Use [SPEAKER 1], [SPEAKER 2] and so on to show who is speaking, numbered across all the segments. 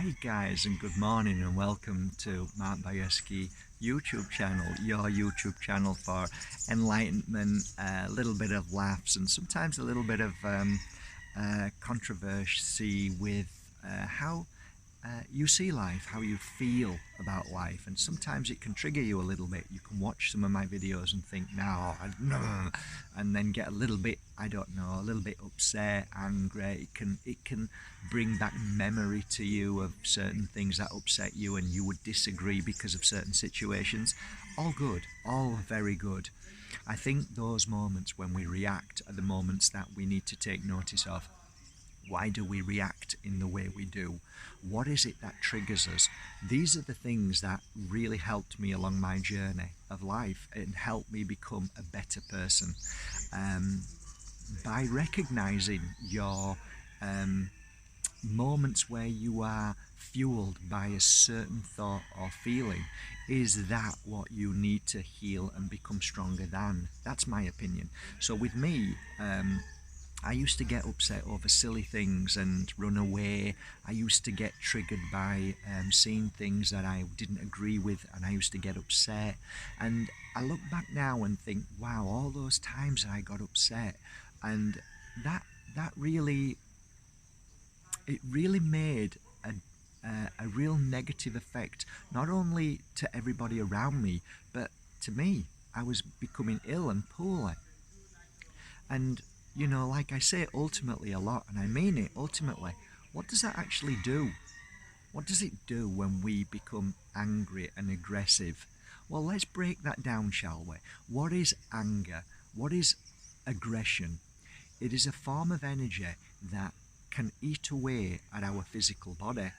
[SPEAKER 1] Hi guys, and good morning, and welcome to Mark Bayeski YouTube channel, your YouTube channel for enlightenment, a little bit of laughs, and sometimes a little bit of controversy with how you see life, how you feel about life, and sometimes it can trigger you a little bit. You can watch some of my videos and think, no, and then get a little bit, I don't know, a little bit upset, angry. It can bring back memory to you of certain things that upset you, and you would disagree because of certain situations. All good, all very good. I think those moments when we react are the moments that we need to take notice of. Why do we react in the way we do? What is it that triggers us? These are the things that really helped me along my journey of life and helped me become a better person. By recognizing your moments where you are fueled by a certain thought or feeling, is that what you need to heal and become stronger than? That's my opinion. So with me, I used to get upset over silly things and run away. I used to get triggered by seeing things that I didn't agree with, and I used to get upset. And I look back now and think, wow, all those times that I got upset, and that that really it really made a real negative effect, not only to everybody around me, but to me. I was becoming ill and poorly. And, like I say ultimately a lot, and I mean it ultimately, what does that actually do? What does it do when we become angry and aggressive? Well, let's break that down, shall we? What is anger? What is aggression? It is a form of energy that can eat away at our physical body.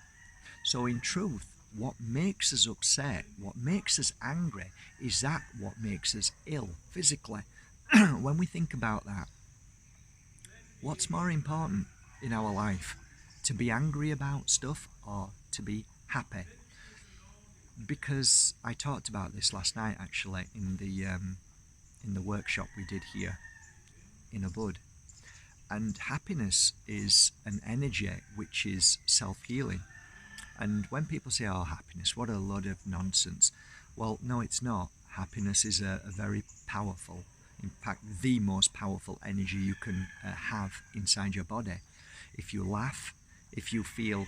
[SPEAKER 1] So, in truth, what makes us upset, what makes us angry, is that what makes us ill physically. When we think about that, what's more important in our life? To be angry about stuff or to be happy? Because I talked about this last night actually in the workshop we did here in Abud. And happiness is an energy which is self-healing. And when people say, oh, happiness, what a load of nonsense. Well, no, it's not. Happiness is a very powerful, in fact, the most powerful energy you can have inside your body. If you laugh, if you feel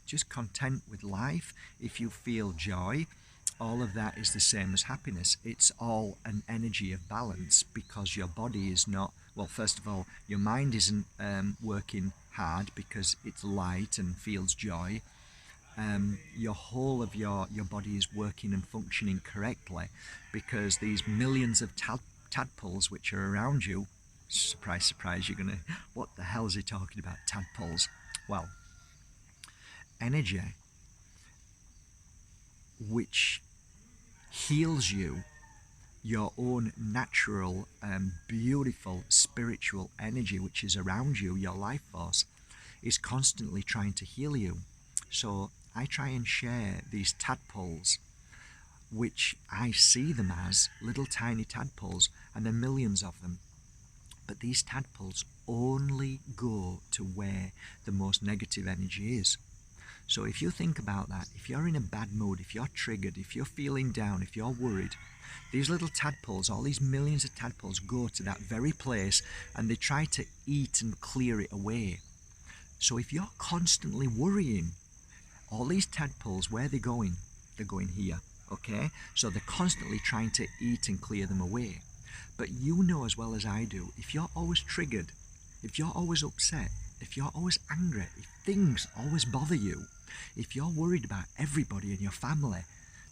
[SPEAKER 1] just content with life, if you feel joy, all of that is the same as happiness. It's all an energy of balance, because your body is not, well, first of all, your mind isn't working hard because it's light and feels joy. Your whole of your body is working and functioning correctly, because these millions of tadpoles which are around you, surprise, surprise, you're gonna, what the hell is he talking about, tadpoles? Well, energy which heals you, your own natural beautiful spiritual energy which is around you, your life force, is constantly trying to heal you. So I try and share these tadpoles, which I see them as little tiny tadpoles, and there are millions of them. But these tadpoles only go to where the most negative energy is. So if you think about that, if you're in a bad mood, if you're triggered, if you're feeling down, if you're worried, these little tadpoles, all these millions of tadpoles, go to that very place and they try to eat and clear it away. So if you're constantly worrying, all these tadpoles, where are they going? They're going here, okay? So they're constantly trying to eat and clear them away. But you know as well as I do, if you're always triggered, if you're always upset, if you're always angry, if things always bother you, if you're worried about everybody in your family,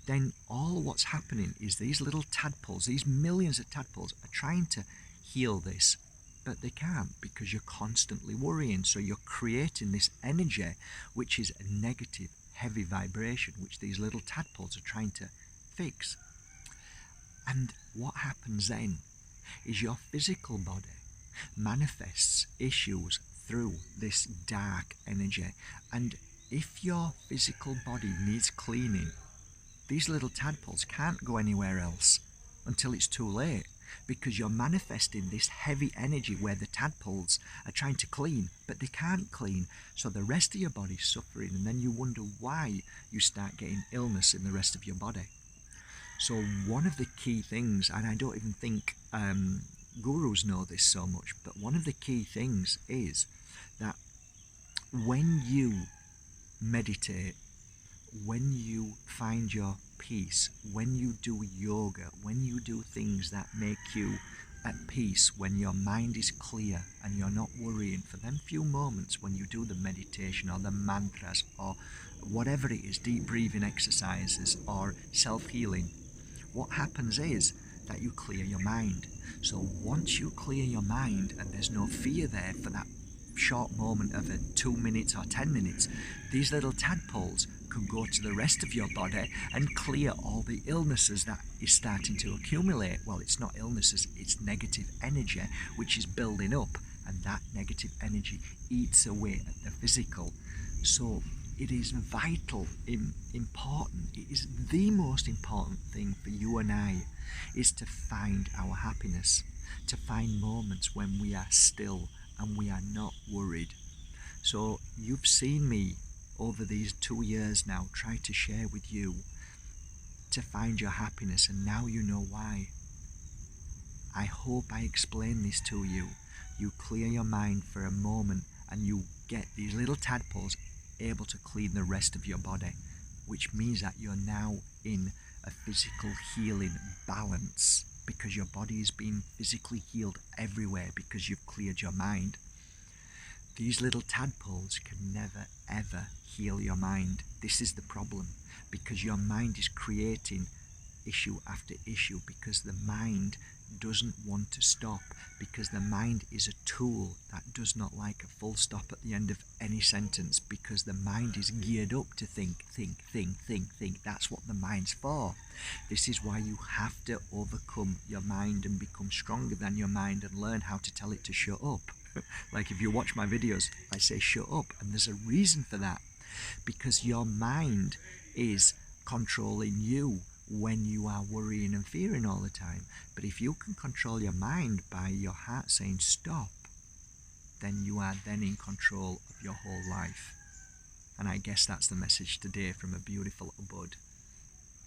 [SPEAKER 1] then all what's happening is these little tadpoles, these millions of tadpoles, are trying to heal this. But they can't, because you're constantly worrying. So you're creating this energy which is a negative, heavy vibration, which these little tadpoles are trying to fix. And what happens then is your physical body manifests issues through this dark energy. And if your physical body needs cleaning, these little tadpoles can't go anywhere else until it's too late. because you're manifesting this heavy energy where the tadpoles are trying to clean, but they can't clean. So the rest of your body's suffering, and then you wonder why you start getting illness in the rest of your body. So one of the key things, and I don't even think gurus know this so much, but one of the key things is that when you meditate, when you find your peace, when you do yoga, when you do things that make you at peace, when your mind is clear and you're not worrying, for them few moments when you do the meditation or the mantras or whatever it is, deep breathing exercises or self-healing, what happens is that you clear your mind. So once you clear your mind and there's no fear there for that short moment of 2 minutes or 10 minutes, these little tadpoles can go to the rest of your body and clear all the illnesses that is starting to accumulate. Well, it's not illnesses, it's negative energy which is building up, and that negative energy eats away at the physical. So it is vital, important, it is the most important thing for you and I, is to find our happiness, to find moments when we are still and we are not worried. So you've seen me over these 2 years now try to share with you to find your happiness, and now you know why. I hope I explain this to you. You clear your mind for a moment and you get these little tadpoles able to clean the rest of your body, which means that you're now in a physical healing balance, because your body is being physically healed everywhere because you've cleared your mind. These little tadpoles can never ever heal your mind. This is the problem, because your mind is creating issue after issue, because the mind doesn't want to stop, because the mind is a tool that does not like a full stop at the end of any sentence, because the mind is geared up to think. That's what the mind's for. This is why you have to overcome your mind and become stronger than your mind and learn how to tell it to shut up. Like if you watch my videos, I say shut up, and there's a reason for that, because your mind is controlling you when you are worrying and fearing all the time. But if you can control your mind by your heart saying stop, then you are then in control of your whole life. And I guess that's the message today from a beautiful bud.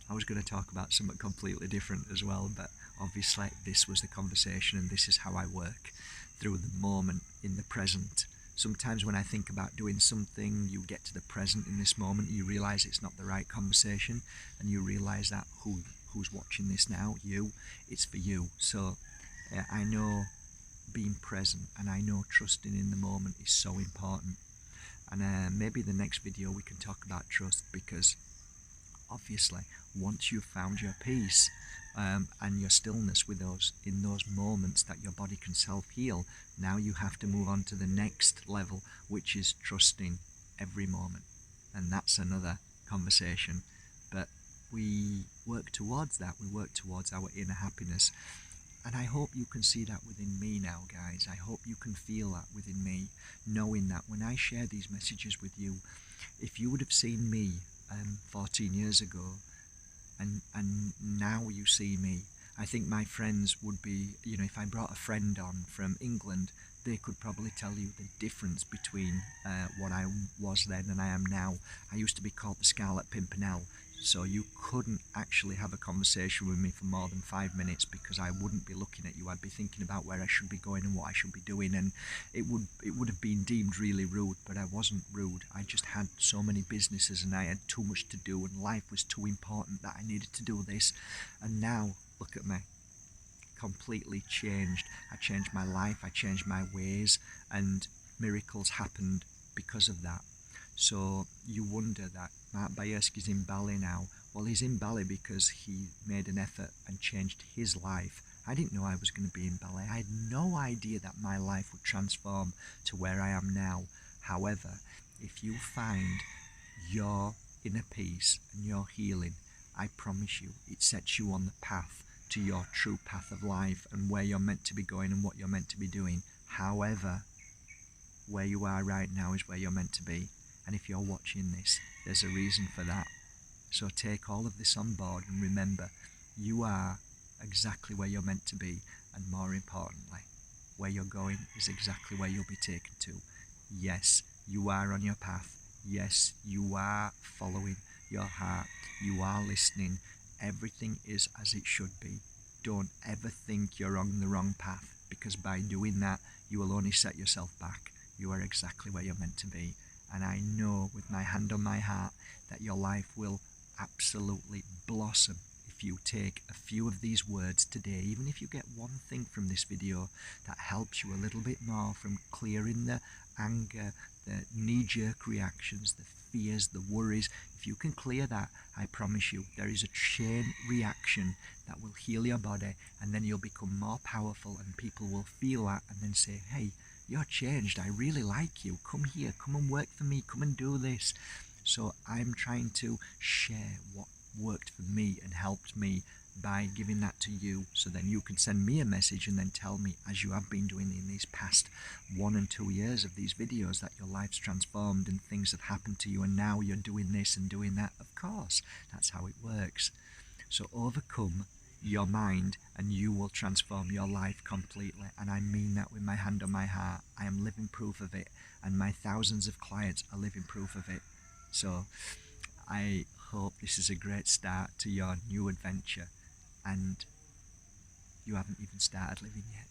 [SPEAKER 1] I was going to talk about something completely different as well, but obviously this was the conversation, and this is how I work, through the moment, in the present. Sometimes when I think about doing something, you get to the present in this moment, you realize it's not the right conversation, and you realize that who's watching this now, you, it's for you. So I know being present, and I know trusting in the moment is so important. And maybe the next video we can talk about trust, because obviously once you've found your peace and your stillness with in those moments that your body can self-heal, now you have to move on to the next level, which is trusting every moment. And that's another conversation, but we work towards that. We work towards our inner happiness, and I hope you can see that within me now, guys. I hope you can feel that within me, knowing that when I share these messages with you, if you would have seen me 14 years ago, and now you see me, I think my friends would be, if I brought a friend on from England, they could probably tell you the difference between what I was then and I am now. I used to be called the Scarlet Pimpernel, so you couldn't actually have a conversation with me for more than 5 minutes, because I wouldn't be looking at you. I'd be thinking about where I should be going and what I should be doing, and it would have been deemed really rude, but I wasn't rude. I just had so many businesses and I had too much to do, and life was too important that I needed to do this. And now look at me, completely changed. I changed my life, I changed my ways, and miracles happened because of that. So you wonder that Mark Bajerski's in Bali now. Well, he's in Bali because he made an effort and changed his life. I didn't know I was going to be in Bali. I had no idea that my life would transform to where I am now. However, if you find your inner peace and your healing, I promise you, it sets you on the path to your true path of life and where you're meant to be going and what you're meant to be doing. However, where you are right now is where you're meant to be. And if you're watching this, there's a reason for that. So take all of this on board and remember, you are exactly where you're meant to be. And more importantly, where you're going is exactly where you'll be taken to. Yes, you are on your path. Yes, you are following your heart. You are listening. Everything is as it should be. Don't ever think you're on the wrong path, because by doing that, you will only set yourself back. You are exactly where you're meant to be. And I know with my hand on my heart that your life will absolutely blossom if you take a few of these words today. Even if you get one thing from this video that helps you a little bit more from clearing the anger, the knee-jerk reactions, the fears, the worries, if you can clear that, I promise you there is a chain reaction that will heal your body, and then you'll become more powerful, and people will feel that and then say, hey, you're changed, I really like you, come here, come and work for me, come and do this. So I'm trying to share what worked for me and helped me by giving that to you, so then you can send me a message and then tell me, as you have been doing in these past 1 and 2 years of these videos, that your life's transformed and things have happened to you, and now you're doing this and doing that. Of course, that's how it works. So overcome your mind and you will transform your life completely. And I mean that with my hand on my heart. I am living proof of it, and my thousands of clients are living proof of it. So I hope this is a great start to your new adventure, and you haven't even started living yet.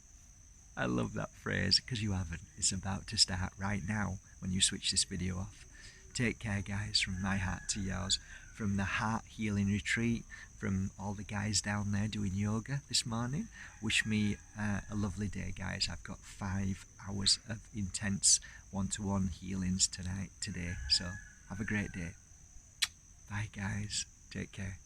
[SPEAKER 1] I love that phrase, because you haven't. It's about to start right now when you switch this video off. Take care, guys, from my heart to yours, from the Heart Healing Retreat, from all the guys down there doing yoga this morning. Wish me a lovely day, guys. I've got 5 hours of intense one-to-one healings today. So have a great day. Bye, guys. Take care.